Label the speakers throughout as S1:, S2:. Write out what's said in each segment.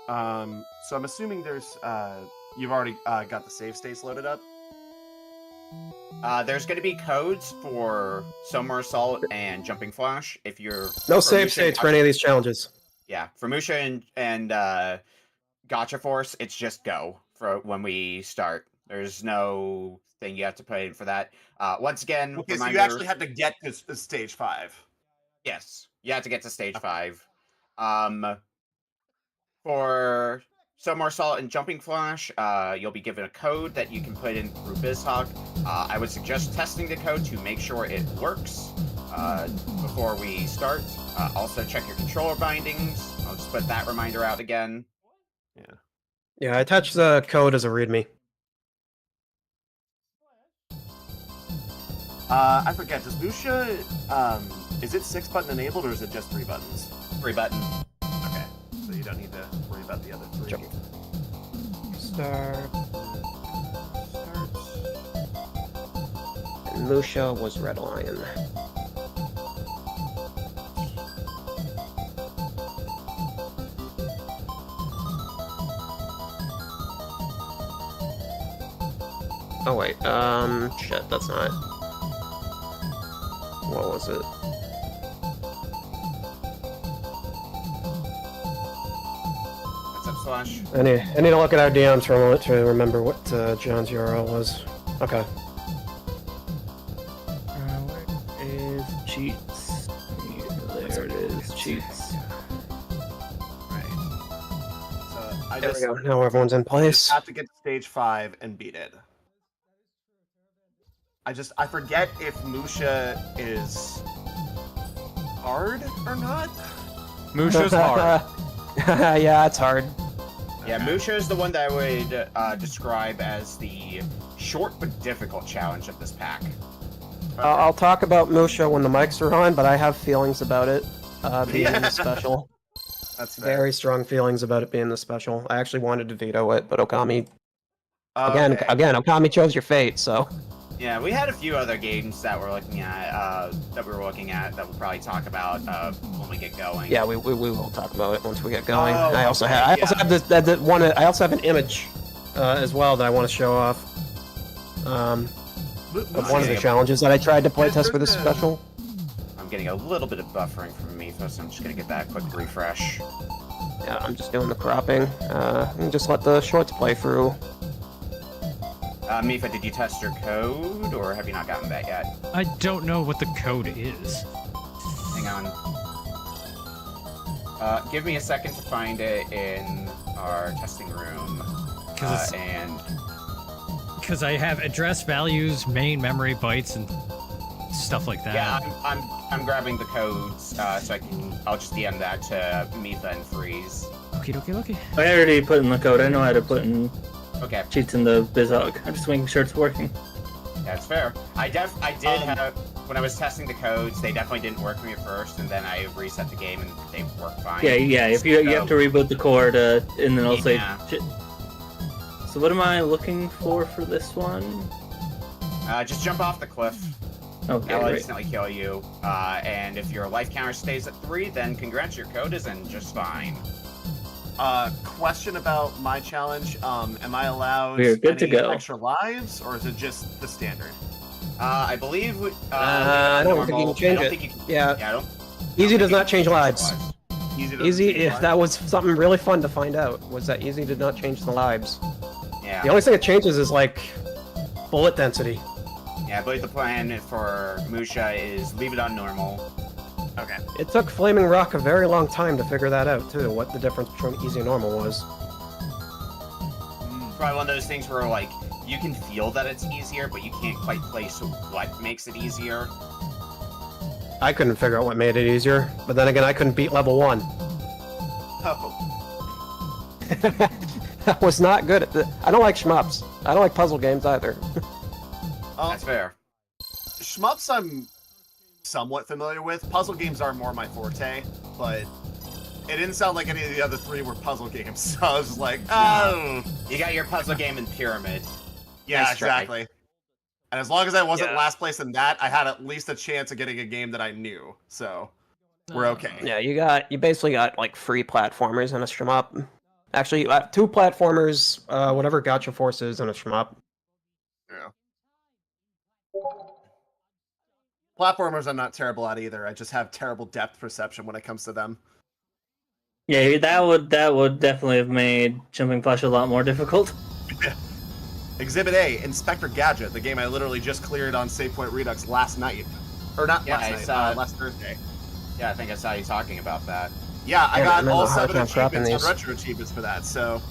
S1: So I'm assuming there's you've already got the save states loaded up.
S2: There's going to be codes for Summer Assault and Jumping Flash. If you're
S3: No save states for any of these challenges.
S2: Yeah, for Musha and Gotcha Force, it's just go for when we start. There's no thing you have to put in for that. Once again,
S1: Okay,
S2: reminder,
S1: so you actually have to get to stage 5.
S2: Yes, you have to get to stage 5. For Summer Assault and Jumping Flash, you'll be given a code that you can put in through BizHawk. I would suggest testing the code to make sure it works before we start. Also, check your controller bindings. I'll just put that reminder out again.
S3: Yeah, I attached the code as a README.
S1: I forget, does Musha, is it 6-button enabled or is it just 3 buttons?
S2: 3 button.
S1: Okay, so you don't need to worry about the other 3.
S3: Jump. Start. And Musha was Red Lion. Oh wait, shit, that's not. What was it?
S2: What's up, Slash?
S3: I need to look at our DMs for a moment to remember what John's URL was. Okay.
S4: Where is cheats? There it is, cheats.
S1: Right. So I
S3: There
S1: just,
S3: we go. Now everyone's in place.
S1: have to get to stage 5 and beat it. I forget if Musha is hard or not.
S4: Musha's hard.
S3: Yeah, it's hard.
S2: Yeah, Musha is the one that I would describe as the short but difficult challenge of this pack.
S3: I'll talk about Musha when the mics are on, but I have feelings about it being the special.
S1: That's fair.
S3: Very strong feelings about it being the special. I actually wanted to veto it, but Okami
S1: Okay.
S3: again, Okami chose your fate, so.
S2: Yeah, we had a few other games that we're looking at that we'll probably talk about when we get going.
S3: Yeah, we will talk about it once we get going.
S1: Oh,
S3: I also
S1: okay,
S3: have
S1: yeah.
S3: I also have an image as well that I want to show off. Of one of the challenges that I tried to play test for this special.
S2: I'm getting a little bit of buffering from me, so I'm just gonna get that quick refresh.
S3: Yeah, I'm just doing the cropping. And just let the shorts play through.
S2: Mifa, did you test your code, or have you not gotten that yet?
S4: I don't know what the code is.
S2: Hang on. Give me a second to find it in our testing room.
S4: Because I have address values, main memory bytes, and stuff like that.
S2: Yeah, I'm grabbing the codes, so I'll just DM that to Mifa and Freeze.
S4: Okay.
S5: I already put in the code. I know how to put in
S2: Okay,
S5: cheats in the BizHawk. I'm just making sure it's working.
S2: that's fair. I did have, when I was testing the codes, they definitely didn't work for me at first, and then I reset the game and they worked fine.
S5: Yeah. If you have to reboot the core to, and then also.
S2: Yeah.
S5: So what am I looking for this one?
S2: Just jump off the cliff.
S5: Okay,
S2: That'll
S5: great.
S2: instantly kill you. And if your life counter stays at 3, then congrats, your code is in just fine.
S1: Question about my challenge. Am I allowed
S5: We're good to
S1: any
S5: go.
S1: extra lives, or is it just the standard?
S2: I believe.
S3: I don't think you can change it. Yeah.
S2: Yeah, I don't.
S3: Easy does not change lives.
S1: Easy.
S3: Easy, that was something really fun to find out, was that Easy did not change the lives.
S2: Yeah.
S3: The only thing it changes is, like, bullet density.
S2: Yeah, I believe the plan for Musha is leave it on normal.
S1: Okay.
S3: It took Flaming Rock a very long time to figure that out, too, what the difference between Easy and Normal was.
S2: Probably one of those things where, like, you can feel that it's easier, but you can't quite place what makes it easier.
S3: I couldn't figure out what made it easier, but then again, I couldn't beat level 1.
S1: Oh.
S3: That was not good at the... I don't like shmups. I don't like puzzle games either.
S2: That's fair.
S1: Shmups I'm somewhat familiar with. Puzzle games are more my forte, but it didn't sound like any of the other 3 were puzzle games, so I was just like, oh.
S2: You got your puzzle game in Pyramid.
S1: Yeah,
S2: Nice try.
S1: exactly. And as long as I wasn't
S3: Yeah.
S1: last place in that, I had at least a chance of getting a game that I knew, so we're okay.
S3: Yeah, you basically got, like, free platformers in a shmup. Actually, 2 platformers, whatever Gotcha Force is, and a shmup.
S1: Yeah. Platformers I'm not terrible at either. I just have terrible depth perception when it comes to them.
S5: Yeah, that would definitely have made Jumping Flash a lot more difficult.
S1: Exhibit A, Inspector Gadget, the game I literally just cleared on Save Point Redux last night. Or not
S2: Yeah,
S1: last night, last Thursday.
S2: Yeah, I think I saw you talking about that.
S1: Yeah, I
S3: Yeah,
S1: got
S3: remember
S1: all
S3: how I
S1: 7
S3: kept dropping
S1: achievements and
S3: these.
S1: retro achievements for that, so...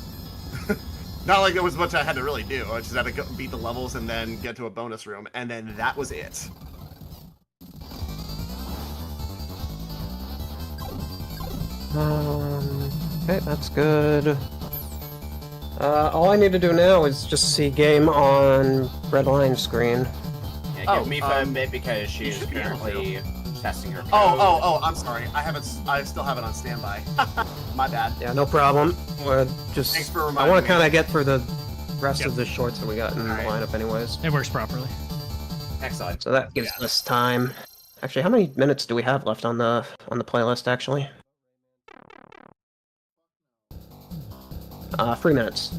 S1: not like there was much I had to really do. I just had to go beat the levels and then get to a bonus room, and then that was it.
S3: Okay, that's good. All I need to do now is just see game on red line screen.
S2: Yeah, give me a bit because she's
S1: should be able
S2: currently testing her code.
S1: I'm sorry. I still have it on standby. My bad.
S3: Yeah, no problem. Just
S1: Thanks for
S3: I
S1: reminding
S3: want to
S1: me.
S3: kind of get through the rest
S1: Yep.
S3: of the shorts that we got in the
S1: Alright.
S3: lineup anyways.
S4: It works properly.
S2: Excellent.
S3: So that gives us time. Actually, how many minutes do we have left on the playlist actually? 3 minutes.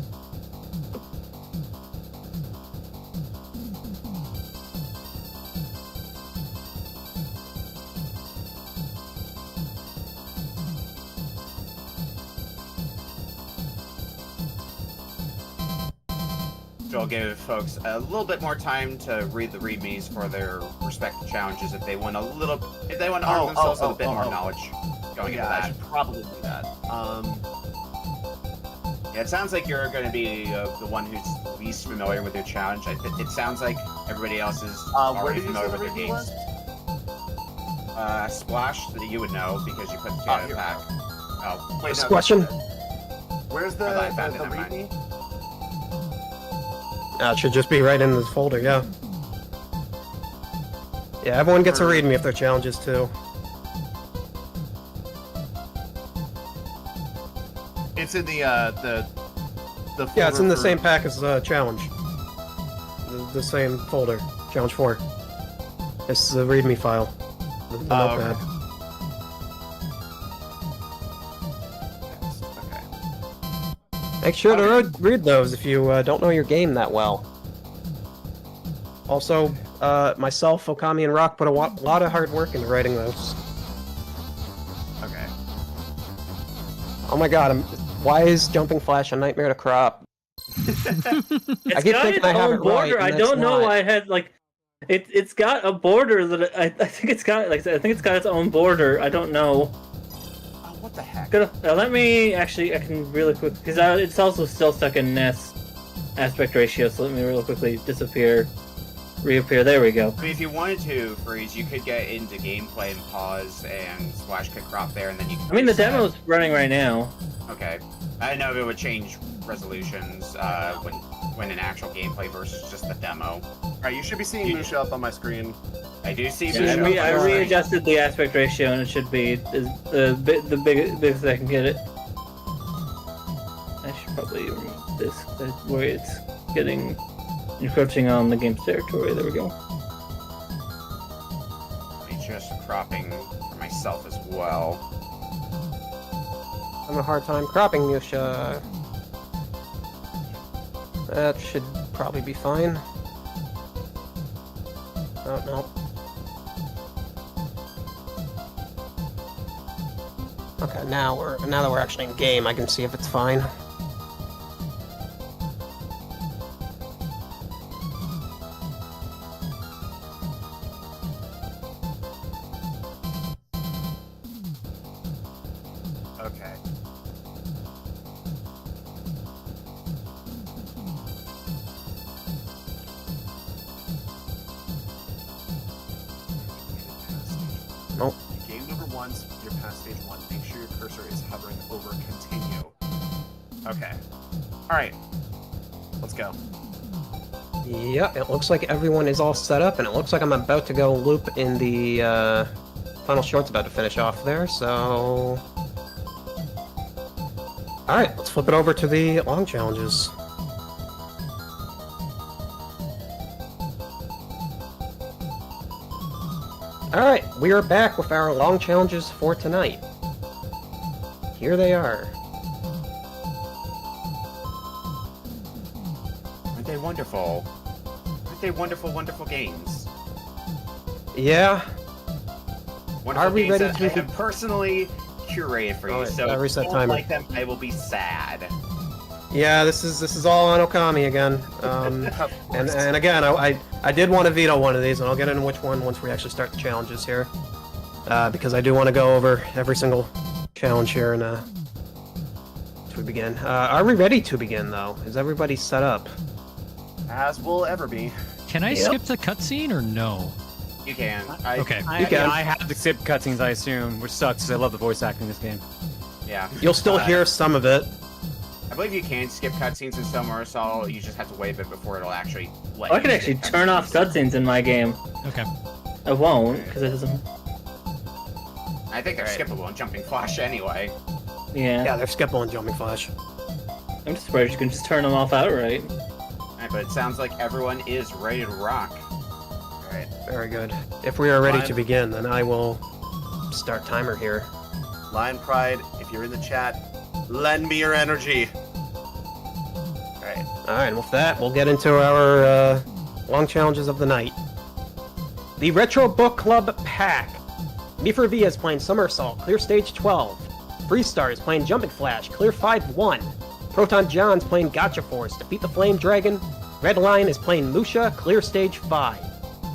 S2: So I'll give folks a little bit more time to read the readmes for their respective challenges if they want to arm themselves with a bit more knowledge going into
S1: Yeah, I
S2: that.
S1: should probably do that.
S2: Yeah, it sounds like you're going to be the one who's least familiar with your challenge. It sounds like everybody else is
S1: Where
S2: already
S1: did you
S2: familiar
S1: say
S2: with
S1: the
S2: their
S1: review
S2: games. Splash, that you would know because you put the
S1: Oh,
S2: together
S1: here.
S2: pack. Oh,
S1: Wait, no,
S3: Question?
S1: Where's the
S2: I found it in mine.
S1: readme?
S3: It should just be right in this folder, yeah. Yeah, everyone gets a readme if their challenges too.
S1: It's in the folder
S3: Yeah, it's in the
S1: for-
S3: same pack as challenge. The same folder, challenge 4. It's the readme file. The
S1: Oh,
S3: notepad.
S1: Okay.
S3: Make sure to read those if you don't know your game that well. Also, myself, Okami, and Rock put a lot of hard work into writing those.
S1: Okay.
S3: Oh my god, why is Jumping Flash a nightmare to crop?
S5: It's
S3: keep
S5: got
S3: thinking
S5: its
S3: I have
S5: own
S3: it right,
S5: border.
S3: and
S5: I
S3: it's
S5: don't know
S3: not.
S5: why it had like it's got a border that I think it's got like I think it's got its own border. I don't know.
S1: Oh, what the heck?
S5: Let me actually I can really quick because it's also still stuck in NES aspect ratio. So let me really quickly reappear. There we go.
S2: I mean, if you wanted to, Freeze, you could get into gameplay and pause, and Splash could crop there, and then you could
S5: I mean the
S2: reset.
S5: demo's running right now.
S2: Okay. I didn't know if it would change resolutions when in actual gameplay versus just the demo.
S1: Alright, you should be seeing Musha up on my screen.
S2: I do see
S5: Yeah,
S2: Musha.
S5: I readjusted the aspect ratio and it should be the biggest I can get it. I should probably remove this where it's getting encroaching on the game's territory. There we go.
S2: I'm just cropping for myself as well.
S3: I'm having a hard time cropping Musha. That should probably be fine. Oh, no. Okay, now that we're actually in game, I can see if it's fine.
S1: Okay.
S3: Nope.
S1: Game over once, you're past stage 1. Make sure your cursor is hovering over continue. Okay. Alright. Let's go.
S3: Yeah, it looks like everyone is all set up, and it looks like I'm about to go loop in the final short's about to finish off there, so... Alright, let's flip it over to the long challenges. Alright, we are back with our long challenges for tonight. Here they are.
S2: Aren't they wonderful? Aren't they wonderful, wonderful games?
S3: Yeah.
S2: Wonderful
S3: Are we
S2: games
S3: ready
S2: that
S3: to-
S2: I have personally curated for you,
S3: Alright,
S2: so
S3: I
S2: if
S3: reset
S2: you don't
S3: timer.
S2: like them, I will be sad.
S3: Yeah, this is all on Okami again. And again, I did want to veto one of these, and I'll get into which one once we actually start the challenges here. Because I do want to go over every single challenge here and as we begin. Are we ready to begin though? Is everybody set up?
S1: As will ever be.
S4: Can I skip the cutscene or no?
S2: You can.
S4: Okay.
S3: You can.
S6: I have to skip cutscenes, I assume, which sucks because I love the voice acting in this game.
S2: Yeah.
S3: You'll still hear some of it.
S2: I believe you can skip cutscenes in Summer Assault. You just have to wait a bit before it'll actually let
S5: I
S2: you
S5: can actually
S2: skip
S5: turn off cutscenes in my game.
S4: Okay.
S5: I won't, because it doesn't.
S2: I think they're skippable in Jumping Flash anyway.
S5: Yeah.
S3: Yeah, they're skippable and jumping flash.
S5: I'm just surprised you can just turn them off outright.
S2: Alright, but it sounds like everyone is ready to rock. Alright.
S3: Very good. If we are ready
S1: Fine.
S3: to begin, then I will start timer here.
S1: Lion Pride, if you're in the chat, lend me your energy. Alright.
S3: Alright, and with that, we'll get into our long challenges of the night. The Retro Book Club Pack. Mifer V is playing Somersault, clear stage 12. Freestar is playing Jumping Flash, clear 5-1. Proton John's playing Gotcha Force, defeat the Flame Dragon. Red Lion is playing Musha, clear stage 5.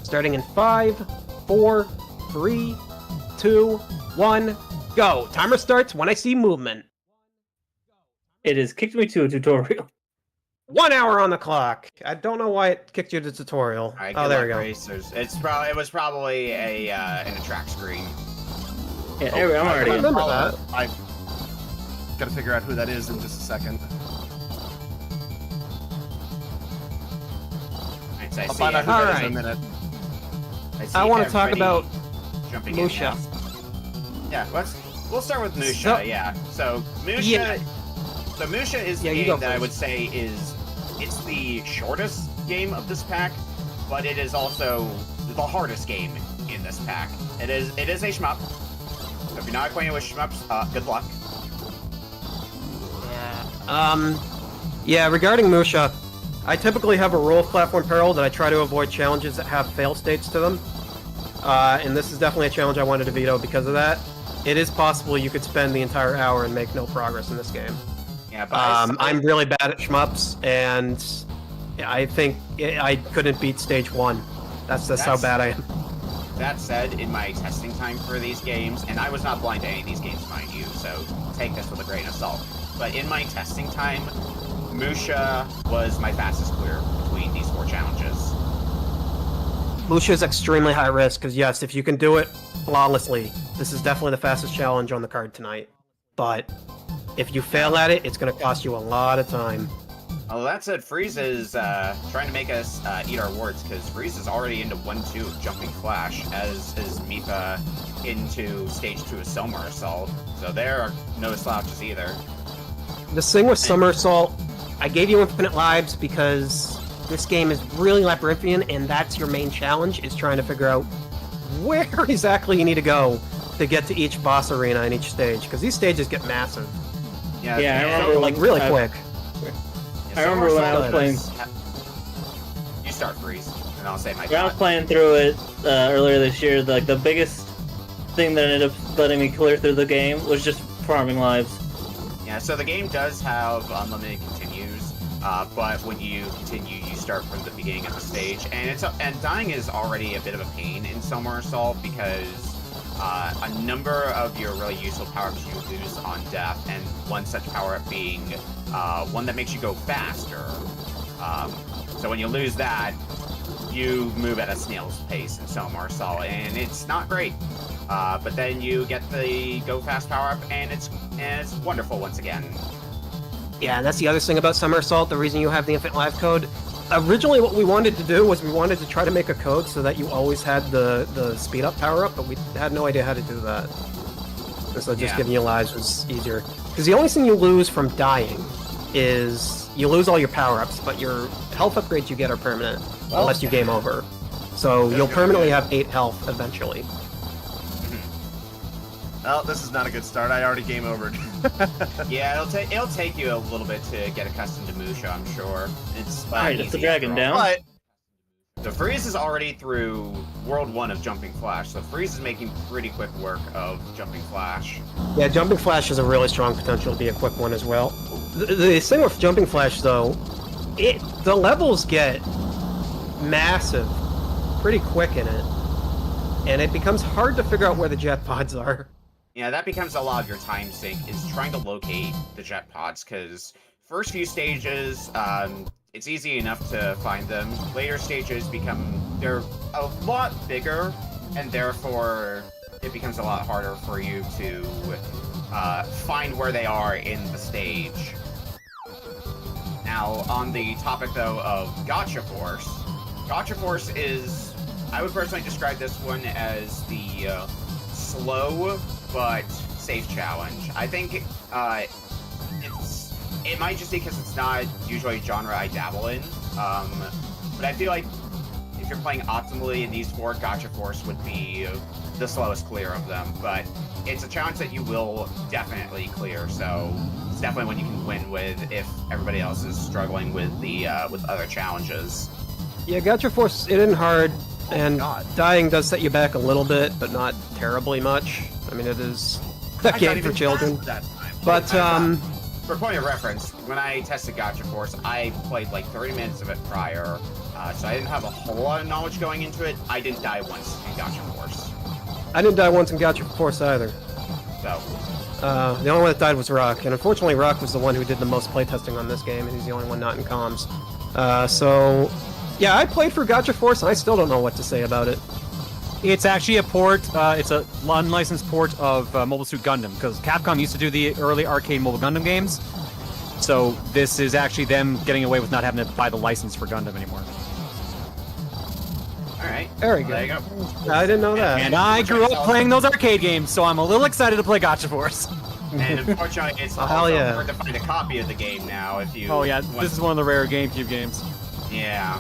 S3: Starting in 5, 4, 3, 2, 1, go. Timer starts when I see movement.
S5: It has kicked me to a tutorial.
S3: 1 hour on the clock. I don't know why it kicked you to tutorial.
S2: Alright,
S3: Oh,
S2: good
S3: there
S2: luck,
S3: we go.
S2: Racers. It was probably a an attract screen.
S5: Yeah, anyway, I'm
S3: I
S5: already in.
S3: remember that.
S1: I gotta figure out who that is in just a second.
S2: Alright, so I
S1: I'll
S2: see
S1: find out who
S3: All
S1: that is in
S3: right.
S1: a minute.
S2: see
S3: I want to talk
S2: everybody
S3: about
S2: jumping in
S3: Musha.
S2: now. Yeah, we'll start with Musha,
S3: So-
S2: yeah. So Musha
S3: Yeah.
S2: So Musha is
S3: Yeah,
S2: the
S3: you go
S2: game that I
S3: first.
S2: would say it's the shortest game of this pack, but it is also the hardest game in this pack. It is a shmup. So if you're not acquainted with shmups, good luck.
S3: Yeah, regarding Musha, I typically have a rule of platform peril that I try to avoid challenges that have fail states to them. And this is definitely a challenge I wanted to veto because of that. It is possible you could spend the entire hour and make no progress in this game.
S2: Yeah, but
S3: I'm really bad at shmups, and I think I couldn't beat stage 1. That's how bad I am.
S2: that said, in my testing time for these games, and I was not blind to any of these games, mind you, so take this with a grain of salt. But in my testing time, Musha was my fastest clear between these 4 challenges.
S3: Musha is extremely high risk, because yes, if you can do it flawlessly, this is definitely the fastest challenge on the card tonight. But if you fail at it, it's going to cost you a lot of time.
S2: Well, that said, Freeze is trying to make us eat our words, because Freeze is already into 1-2 of Jumping Flash, as is Mifa into Stage 2 of Somer Assault. So there are no slouches either.
S3: The thing with Somersault, I gave you infinite lives because this game is really labyrinthian, and that's your main challenge, is trying to figure out where exactly you need to go to get to each boss arena in each stage, because these stages get massive.
S5: Yeah, I remember
S3: Like, really quick.
S5: I remember when I was playing.
S2: You start, Freeze, and I'll say my
S5: When I was
S2: thought.
S5: playing through it earlier this year, like the biggest thing that ended up letting me clear through the game was just farming lives.
S2: Yeah, so the game does have unlimited continues, but when you continue, you start from the beginning of the stage, and dying is already a bit of a pain in Somer Assault because a number of your really useful power-ups you lose on death, and one such power-up being one that makes you go faster. So when you lose that, you move at a snail's pace in Somer Assault, and it's not great. But then you get the go fast power-up, and it's wonderful once again.
S3: Yeah, and that's the other thing about Somersault, the reason you have the infinite life code. Originally what we wanted to do was we wanted to try to make a code so that you always had the speed up power up, but we had no idea how to do that. And so just
S2: Yeah.
S3: giving you lives was easier. Because the only thing you lose from dying is you lose all your power ups, but your health upgrades you get are permanent, unless you game over. So you'll permanently have 8 health eventually.
S1: Oh, this is not a good start. I already game overed.
S2: Yeah, it'll take you a little bit to get accustomed to Musha, I'm sure. It's
S5: Alright,
S2: not
S5: it's the
S2: easy
S5: dragon
S2: after all.
S5: down.
S1: But
S2: So Freeze is already through World 1 of Jumping Flash, so Freeze is making pretty quick work of Jumping Flash.
S3: Yeah, Jumping Flash has a really strong potential to be a quick one as well. The thing with Jumping Flash, though, the levels get massive pretty quick in it, and it becomes hard to figure out where the jet pods are.
S2: Yeah, that becomes a lot of your time sink, is trying to locate the jet pods, because first few stages, it's easy enough to find them. Later stages they're a lot bigger, and therefore it becomes a lot harder for you to find where they are in the stage. Now, on the topic, though, of Gotcha Force, Gotcha Force is, I would personally describe this one as the slow but safe challenge. I think it might just be because it's not usually a genre I dabble in, but I feel like if you're playing optimally in these four, Gotcha Force would be the slowest clear of them, but it's a challenge that you will definitely clear, so it's definitely one you can win with if everybody else is struggling with the with other challenges.
S3: Yeah, Gotcha Force, it isn't hard, and
S1: God.
S3: dying does set you back a little bit, but not terribly much. I mean, it is a
S1: I got
S3: game for
S1: even
S3: children.
S1: past that time.
S3: But,
S2: For point of reference, when I tested Gotcha Force, I played like 30 minutes of it prior, so I didn't have a whole lot of knowledge going into it. I didn't die once in Gotcha Force.
S3: I didn't die once in Gotcha Force either.
S2: So,
S3: The only one that died was Rock, and unfortunately Rock was the one who did the most playtesting on this game, and he's the only one not in comms. So, yeah, I played for Gotcha Force, and I still don't know what to say about it.
S6: It's actually a port, it's a unlicensed port of Mobile Suit Gundam, because Capcom used to do the early arcade Mobile Gundam games, so this is actually them getting away with not having to buy the license for Gundam anymore.
S2: alright.
S3: Very
S2: There
S3: good.
S2: you go.
S3: I didn't know that.
S6: And I grew up playing those arcade games, so I'm a little excited to play Gotcha Force.
S2: And unfortunately, it's
S3: Oh, hell
S2: also
S3: yeah.
S2: hard to find a copy of the game now if you...
S6: Oh yeah,
S2: want-
S6: this is one of the rare GameCube games.
S2: Yeah.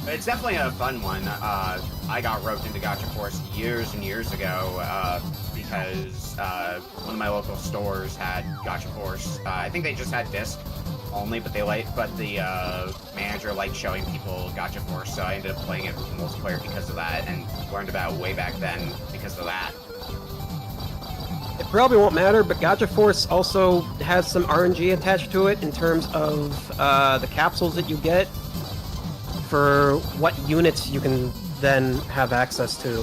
S2: But it's definitely a fun one. I got roped into Gotcha Force years and years ago because one of my local stores had Gotcha Force. I think they just had disc only, but the manager liked showing people Gotcha Force, so I ended up playing it with multiplayer because of that, and learned about it way back then because of that.
S3: It probably won't matter, but Gotcha Force also has some RNG attached to it in terms of the capsules that you get for what units you can then have access to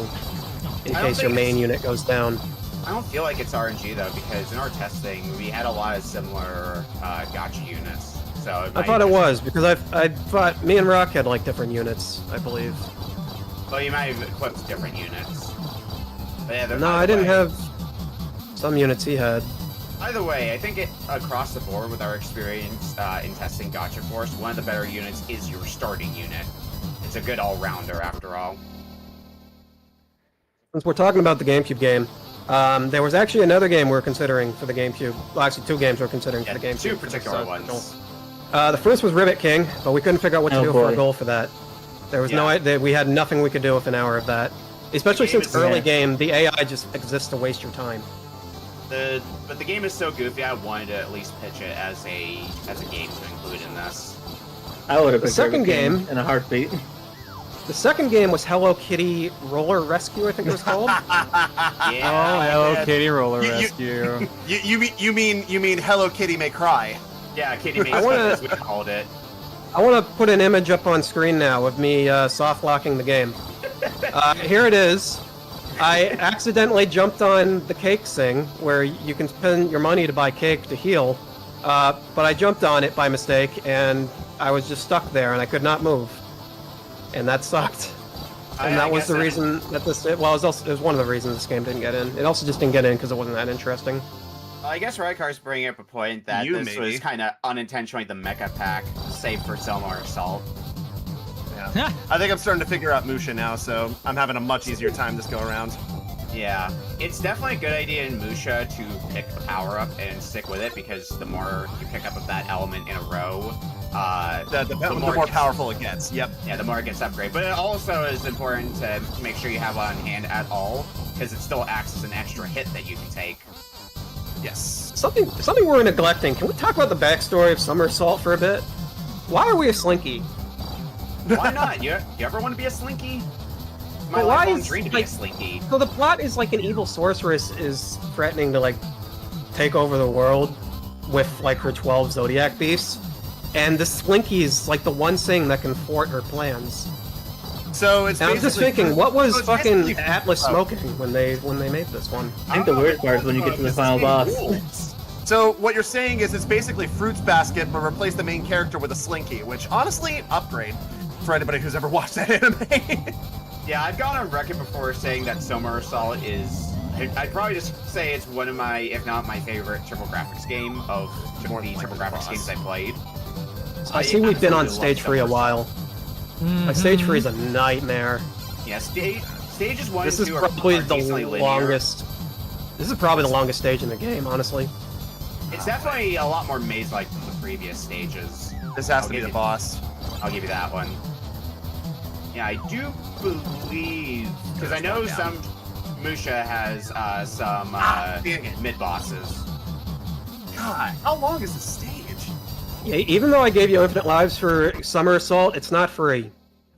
S3: in
S2: I don't
S3: case your
S2: think
S3: main
S2: it's-
S3: unit goes down.
S2: I don't feel like it's RNG though, because in our testing we had a lot of similar Gotcha units. So
S3: I thought it was, because I thought me and Rock had like different units, I believe.
S2: Well, you might have equipped different units. But yeah,
S3: No, I didn't have some units he had.
S2: Either way, I think across the board with our experience in testing Gotcha Force, one of the better units is your starting unit. It's a good all-rounder after all.
S3: Since we're talking about the GameCube game, there was actually another game we're considering for the GameCube. Well, actually, two games we're considering
S2: Yeah,
S3: for the GameCube.
S2: two
S3: for this,
S2: particular
S3: goal.
S2: ones.
S3: The first was Rivet King, but we couldn't figure out what to
S5: Oh,
S3: do for a
S5: boy.
S3: goal for that. There was we had nothing we could do with an hour of that. Especially
S2: The game
S3: since
S2: is-
S3: early
S5: yeah.
S3: game, the AI just exists to waste your time.
S2: But the game is so goofy, I wanted to at least pitch it as a game to include in this.
S5: I would have
S3: The
S5: picked
S3: second
S5: Rivet King
S3: game-
S5: in a heartbeat.
S3: The second game was Hello Kitty Roller Rescue, I think it was called.
S2: Yeah.
S6: Oh, Hello
S1: man.
S6: Kitty Roller
S1: You-
S6: Rescue.
S1: You mean Hello Kitty May Cry?
S2: Yeah, Kitty Makes
S3: I wanna-
S2: as we called it.
S3: I want to put an image up on screen now of me soft locking the game. Here it is. I accidentally jumped on the cake thing, where you can spend your money to buy cake to heal, but I jumped on it by mistake, and I was just stuck there, and I could not move. And that sucked. And that was
S2: guess
S3: the reason that this... Well, it was one of the reasons this game didn't get in. It also just didn't get in because it wasn't that interesting.
S2: I guess Rykar's bringing up a point that
S1: You,
S2: this
S1: maybe.
S2: was kind of unintentionally the mecha pack, save for Selmar Assault.
S1: Yeah. I think I'm starting to figure out Musha now, so I'm having a much easier time this go around.
S2: Yeah, it's definitely a good idea in Musha to pick the power up and stick with it, because the more you pick up of that element in a row,
S1: the more powerful it gets. Yep.
S2: Yeah, the more it gets upgraded. But it also is important to make sure you have on hand at all, because it still acts as an extra hit that you can take.
S1: Yes.
S3: Something we're neglecting. Can we talk about the backstory of Somersault for a bit? Why are we a Slinky?
S2: Why not? You ever want to be a Slinky? My
S3: But why
S2: lifelong
S3: is,
S2: dream to be
S3: like-
S2: a Slinky.
S3: So the plot is like an evil sorceress is threatening to like take over the world with like her 12 Zodiac beasts, and the Slinky is like the one thing that can thwart her plans.
S1: So it's
S3: And I'm just
S1: basically-
S3: thinking, what was
S1: so it's
S3: fucking
S1: basically-
S3: Atlas smoking when they made this one?
S5: I think the weird part is when you get to the final boss.
S1: So what you're saying is it's basically Fruits Basket, but replace the main character with a Slinky, which honestly, upgrade for anybody who's ever watched that anime.
S2: Yeah, I've gone on record before saying that Somersault is... I'd probably just say it's one of my, if not my favorite TurboGrafx game of the TurboGrafx games I played.
S3: I see we've been on
S2: absolutely
S3: stage
S2: love
S3: 3 a
S2: Somersault.
S3: while. Like, stage 3 is a nightmare.
S2: Yeah, stages 1
S3: This
S2: and
S3: is
S2: 2
S3: probably
S2: are
S3: the
S2: decently linear.
S3: longest. This is probably the longest stage in the game, honestly.
S2: It's definitely a lot more maze-like than the previous stages.
S1: This has
S2: I'll
S1: to be
S2: give
S1: the
S2: you-
S1: boss.
S2: I'll give you that one. Yeah, I do believe... Because I know some... Musha has some
S1: dang it.
S2: mid-bosses.
S1: God, how long is the stage?
S3: Yeah, even though I gave you infinite lives for Somersault, it's not free.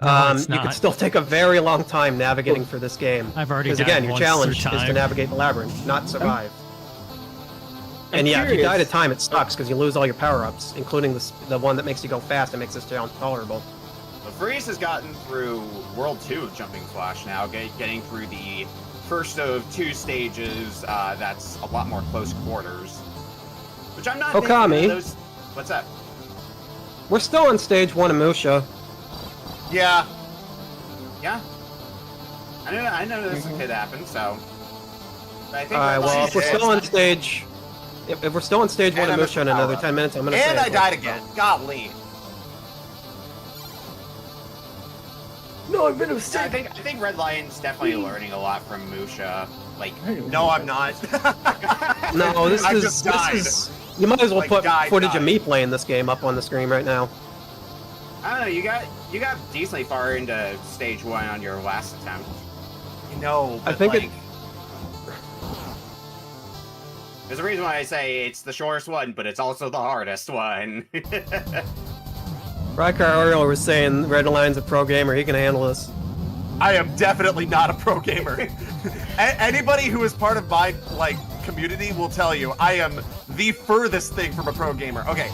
S4: No, it's
S3: You could
S4: not.
S3: still take a very long time navigating for this game.
S4: I've already
S3: Because
S4: died
S3: again, your
S4: once
S3: challenge
S4: through
S3: is to
S4: time.
S3: navigate the labyrinth, not survive.
S5: I'm
S3: And yeah, if you die at a
S5: curious.
S3: time, it sucks because you lose all your power-ups, including the one that makes you go fast and makes this challenge tolerable.
S2: But Freeze has gotten through World 2 of Jumping Flash now, getting through the first of 2 stages that's a lot more close quarters. Which I'm not thinking of
S3: Okami.
S2: those... What's up?
S3: We're still on stage 1 of Musha.
S1: Yeah.
S2: Yeah? I know this could happen, so... But I think
S3: Alright,
S2: Red
S3: well,
S2: Lion
S3: if we're
S2: is-
S3: still on stage... If we're still on stage 1
S1: And
S3: of
S1: I'm
S3: Musha in
S1: a
S3: another
S1: power-up.
S3: 10 minutes, I'm gonna
S1: And
S3: say...
S1: I died again. Golly.
S5: No, I've been
S2: Yeah, I think Red Lion's definitely learning a lot from Musha. Like,
S1: No, I'm not.
S3: No, this
S1: I
S3: is...
S1: just
S3: This
S1: died.
S3: is... You might as well
S1: Like,
S3: put
S1: died.
S3: footage of me playing this game up on the screen right now.
S2: I don't know, you got decently far into stage 1 on your last attempt.
S1: No,
S3: I
S1: but
S3: think
S1: like,
S2: There's a reason why I say it's the shortest one, but it's also the hardest one.
S3: Ryker Oriole was saying Red Lion's a pro gamer, he can handle this.
S1: I am definitely not a pro gamer. Anybody who is part of my like community will tell you I am the furthest thing from a pro gamer. Okay,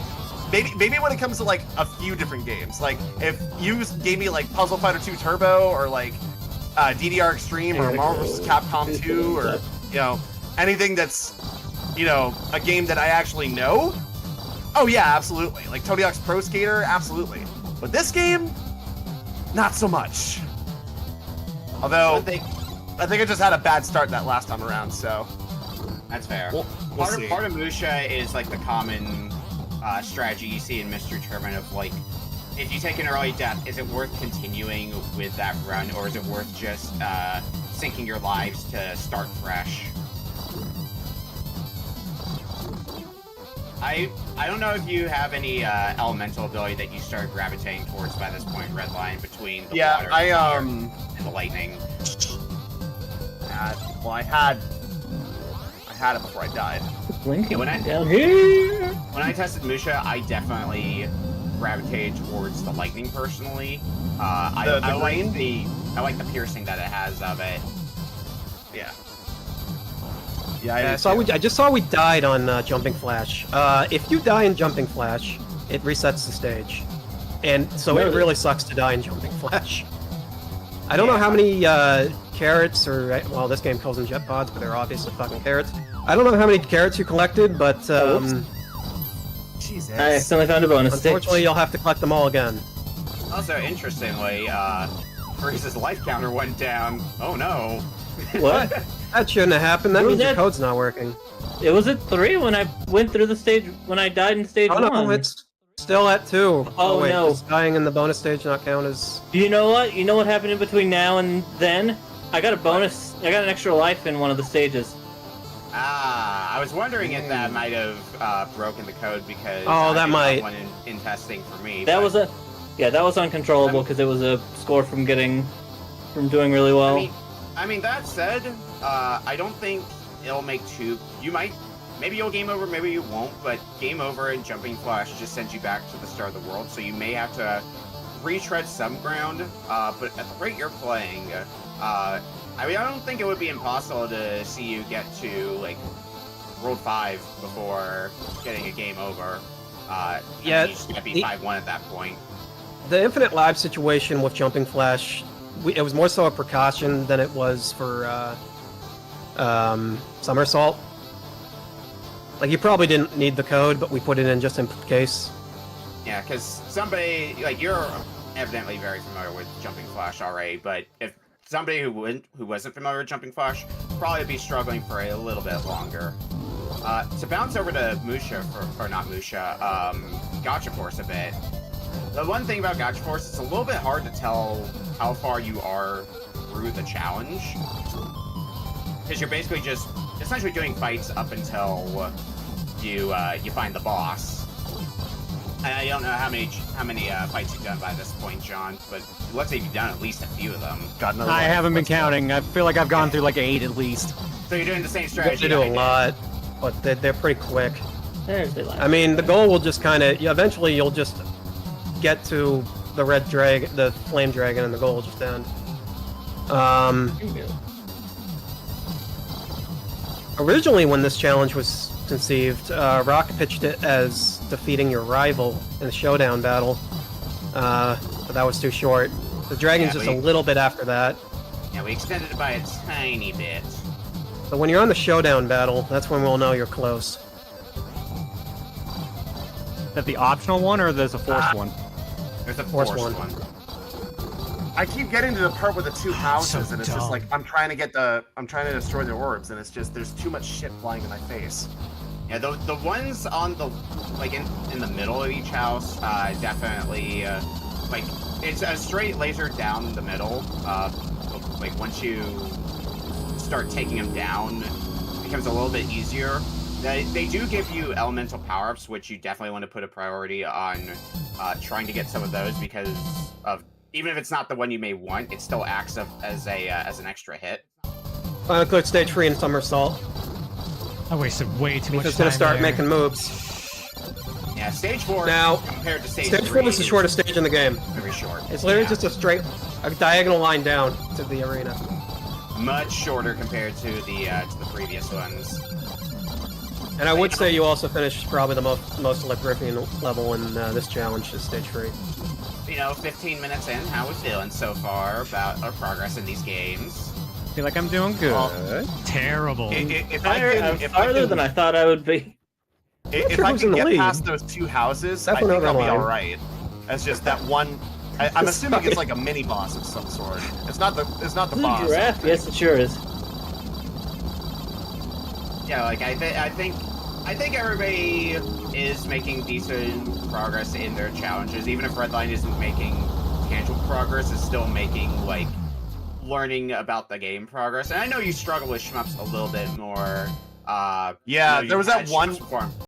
S1: maybe when it comes to like a few different games, like if you gave me like Puzzle Fighter 2 Turbo or like DDR Extreme or Marvel vs. Capcom 2 or you know anything that's you know a game that I actually know. Oh yeah, absolutely. Like Tony Hawk's Pro Skater, absolutely. But this game, not so much. Although, I think I just had a bad start that last time around, so...
S2: That's fair.
S1: We'll see.
S2: Part of Musha is like the common strategy you see in Mystery Tournament of like, if you take an early death, is it worth continuing with that run, or is it worth just sinking your lives to start fresh? I don't know if you have any elemental ability that you started gravitating towards by this point, Red Line, between the
S1: Yeah,
S2: water
S1: I,
S2: the fire, and the lightning.
S1: Well, I had it before I died.
S5: Blinking
S2: When I-
S5: down here.
S2: When I tested Musha, I definitely gravitated towards the lightning personally. I
S1: The
S2: like the piercing that it has of it.
S1: Yeah.
S3: Yeah, so I just saw we died on Jumping Flash. If you die in Jumping Flash, it resets the stage. And so it
S5: Really?
S3: really sucks to die in Jumping Flash. I don't know how many carrots, or, well, this game calls them jet pods, but they're obviously fucking carrots. I don't know how many carrots you collected, but
S1: Jesus.
S5: I accidentally found a bonus
S3: unfortunately
S5: stage.
S3: you'll have to collect them all again.
S2: Also, interestingly, Freeze's life counter went down. Oh no.
S5: What?
S3: That shouldn't have happened, that
S5: Where
S3: means
S5: was
S3: your
S5: that?
S3: code's not working.
S5: It was at 3 when I went through the stage, when I died in stage
S3: Oh
S5: 1.
S3: no, it's still at 2.
S5: Oh,
S3: wait,
S5: no.
S3: does dying in the bonus stage not count as...
S5: You know what? You know what happened in between now and then? I got a bonus. I got an extra life in one of the stages.
S2: I was wondering if that might have broken the code because
S3: Oh, that
S2: I did
S3: might.
S2: one in testing for me.
S5: That
S2: but-
S5: was that was uncontrollable because it was a score from doing really well.
S2: I mean, that said, I don't think it'll make two. Maybe you'll game over, maybe you won't. But game over and jumping flash just sends you back to the start of the world, so you may have to retread some ground. But at the rate you're playing, I mean, I don't think it would be impossible to see you get to like World 5 before getting a game over.
S3: Yeah,
S2: you just can't be 5-1 at that point.
S3: The infinite live situation with jumping flash, it was more so a precaution than it was for somersault. Like, you probably didn't need the code, but we put it in just in case.
S2: Yeah, because somebody like you're evidently very familiar with jumping flash already, but if somebody who wasn't familiar with jumping flash probably be struggling for a little bit longer. To bounce over to Gotcha Force a bit. The one thing about Gotcha Force, it's a little bit hard to tell how far you are through the challenge, because you're basically just essentially doing fights up until you find the boss. I don't know how many fights you've done by this point, John, but let's say you've done at least a few of them.
S1: God knows.
S6: I haven't been counting. I feel like I've gone through like 8 at least.
S2: So you're doing the same
S3: You
S2: strategy.
S3: have to do
S2: I
S3: a
S2: did.
S3: lot, but they're pretty quick.
S5: There's the life.
S3: I mean, the goal will just kind of... Eventually, you'll just get to the red dragon, the flame dragon, and the goal will just end. Originally, when this challenge was conceived, Rock pitched it as defeating your rival in a showdown battle, but that was too short. The dragon's just a little bit after that.
S2: Yeah, we extended it by a tiny bit.
S3: So when you're on the showdown battle, that's when we'll know you're close.
S6: Is that the optional one or there's a forced one?
S2: There's a
S3: Force
S2: forced
S3: one.
S1: I keep getting to the part with the two houses,
S4: so
S1: and it's just
S4: dumb.
S1: like I'm trying to destroy the orbs, and it's just there's too much shit flying in my face.
S2: Yeah, the ones on the like in the middle of each house, definitely like it's a straight laser down the middle. Like once you start taking them down, it becomes a little bit easier. They do give you elemental power-ups, which you definitely want to put a priority on trying to get some of those, because of even if it's not the one you may want, it still acts as an extra hit.
S3: Click stage 3 and somersault.
S4: I wasted way too much
S3: Just
S4: time
S3: gonna start
S4: there.
S3: making moves.
S2: Yeah, stage 4
S3: Now,
S2: compared to stage
S3: Stage
S2: 3
S3: 4 is the shortest stage in the game.
S2: Very short.
S3: It's literally
S2: Yeah.
S3: just a diagonal line down to the arena.
S2: Much shorter compared to the previous ones.
S3: And I would say you also finished probably the most Electrifian level in this challenge, is stage 3.
S2: 15 minutes in, how we feeling so far about our progress in these games?
S6: Feel like I'm doing good.
S4: Terrible.
S1: If
S5: I'm farther than I thought I would be.
S1: If
S3: Sure
S1: I
S3: who's
S1: can
S3: in the
S1: get
S3: lead.
S1: past those two houses, I
S3: Definitely
S1: think I'll
S3: not
S1: be
S3: lying.
S1: all right. It's just that one. I'm assuming it's like a mini boss of some sort. It's not the
S5: This is a
S1: boss.
S5: giraffe? Yes, it sure is.
S2: Yeah, like I think everybody is making decent progress in their challenges. Even if Redline isn't making tangible progress, is still making like learning about the game progress. And I know you struggle with shmups a little bit more.
S1: Yeah,
S2: you
S1: there was
S2: had
S1: that one
S2: shmups before.